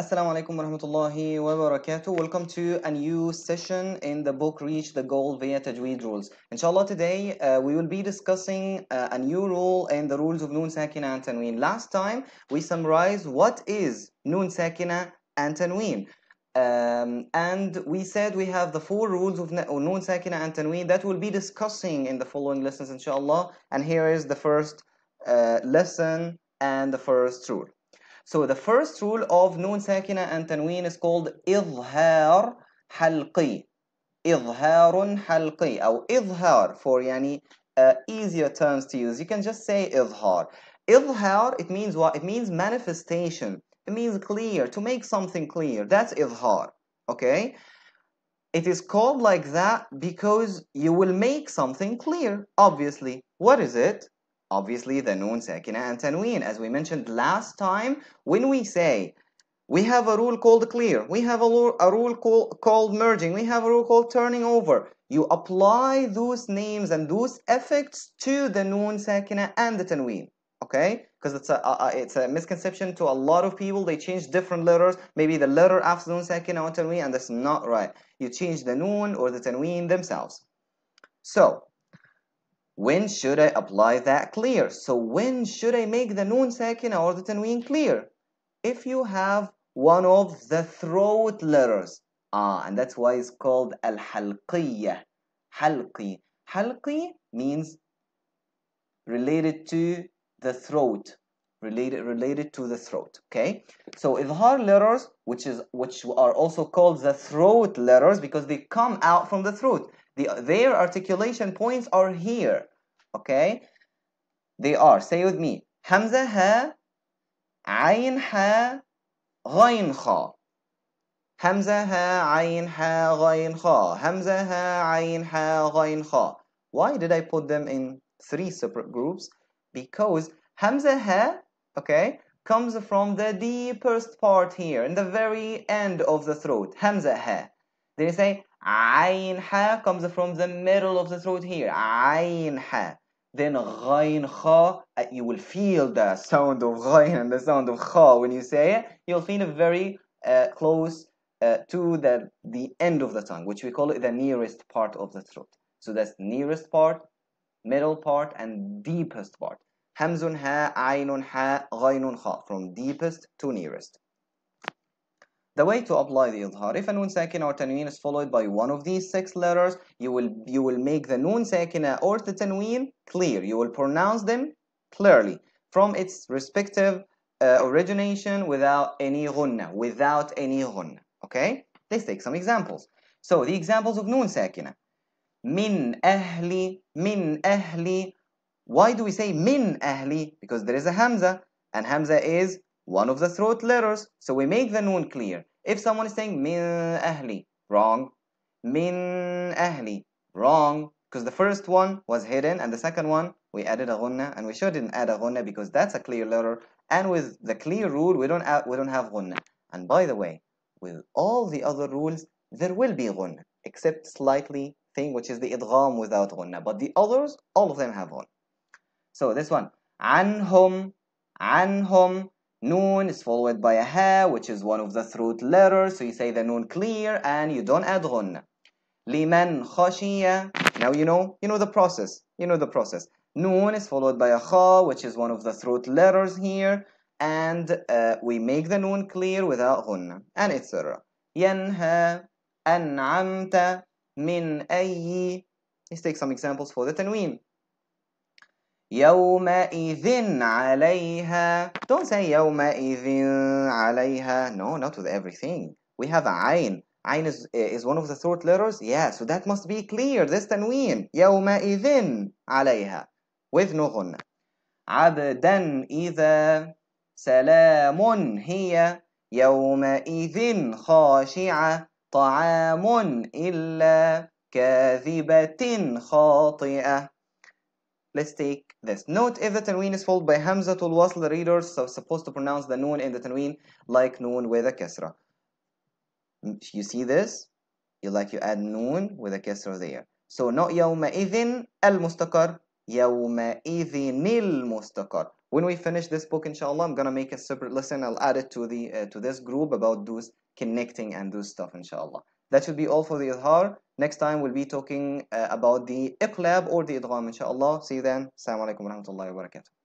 Assalamu alaikum wa rahmatullahi wa barakatuh. Welcome to a new session in the book Reach the Goal via Tajweed Rules. Inshallah, today we will be discussing a new rule in the rules of Noon Sakinah and Tanween. Last time we summarized what is Noon Sakinah and Tanween. And we said we have the 4 rules of Noon Sakinah and Tanween that we'll be discussing in the following lessons, inshallah. And here is the first lesson and the first rule. So the first rule of Noon Sakina and Tanween is called Idh-har halqi. Idh-harun halqi. Or Idh-har for easier terms to use. You can just say Idh-har. Idh-har, it means what? It means manifestation. It means clear, to make something clear. That's Idh-har. Okay? It is called like that because you will make something clear, obviously. What is it? Obviously, the Noon Sakina and Tanween. As we mentioned last time, when we say we have a rule called clear, we have a rule called merging, we have a rule called turning over, you apply those names and those effects to the Noon Sakina and the Tanween. Okay? Because it's a misconception to a lot of people. They change different letters, maybe the letter after Noon Sakina or Tanween, and that's not right. You change the Noon or the Tanween themselves. So, when should I apply that clear? So when should I make the Noon Sakina or the Tanween clear? If you have one of the throat letters. And that's why it's called Al-Halqiyah. Halqi. Halqi means related to the throat. Related to the throat. Okay? So Idh-har letters, which are also called the throat letters because they come out from the throat. Their articulation points are here. Okay? They are, say with me, Hamza ha, Ayn ha, Ghayn kha. Hamza ha, Ayn ha, Ghayn kha. Hamza ha, Ayn ha, Ghayn kha. Why did I put them in 3 separate groups? Because Hamza ha, okay, comes from the deepest part here, in the very end of the throat. Hamza ha. Then you say, Ayn ha comes from the middle of the throat here. Ayn ha. Then Ghayn kha, you will feel the sound of Ghayn and the sound of kha when you say it. You'll feel it very close to the end of the tongue, which we call it the nearest part of the throat. So that's nearest part, middle part, and deepest part. Hamzun ha, Aynun ha, Ghaynun kha, from deepest to nearest. The way to apply the Idh-har, if a Noon Sakina or Tanween is followed by one of these 6 letters, you will make the Noon Sakina or the Tanween clear. You will pronounce them clearly from its respective origination without any Ghunnah. Okay? Let's take some examples. So the examples of Noon Sakina. Min ahli. Why do we say min ahli? Because there is a Hamza, and Hamza is one of the throat letters, so we make the Noon clear. If someone is saying min ahli, wrong. Min ahli, wrong, because the first one was hidden and the second one we added a Ghunnah, and we shouldn't add a Ghunnah because that's a clear letter, and with the clear rule we don't have Ghunnah. And by the way, with all the other rules there will be Ghunnah, except slightly thing which is the Idgham without Ghunnah, but the others, all of them have Ghunnah. So this one, anhum. Noon is followed by a ha, which is one of the throat letters, so you say the Noon clear and you don't add Ghunnah. Liman khashiya. Now you know the process. Noon is followed by a kha, which is one of the throat letters here, and we make the Noon clear without Ghunnah, and etc. Yanha, an'amta, min ayyi. Let's take some examples for the Tanween. يومئذ عليها. Don't say يومئذ عليها. No, not with everything. We have Ayn. Ayn is one of the throat letters. Yeah, so that must be clear. This Tanween. يومئذ عليها. With no Ghunnah. عبدا إذا سلام هي يومئذ خاشعة طعام إلا كاذبة خاطئة. Let's take this. Note if the Tanween is followed by Hamzatul Wasl, the readers are supposed to pronounce the Noon in the Tanween like Noon with a Kasra. You see this? You add Noon with a Kasra there. So not يومئذ المستقر, يومئذ المستقر. When we finish this book, inshallah, I'm gonna make a separate lesson. I'll add it to the to this group about those connecting and those stuff, inshallah. That should be all for the Idh-har. Next time we'll be talking about the Iqlab or the Idgham, inshallah. See you then. Assalamu alaikum wa rahmatullahi wa barakatuh.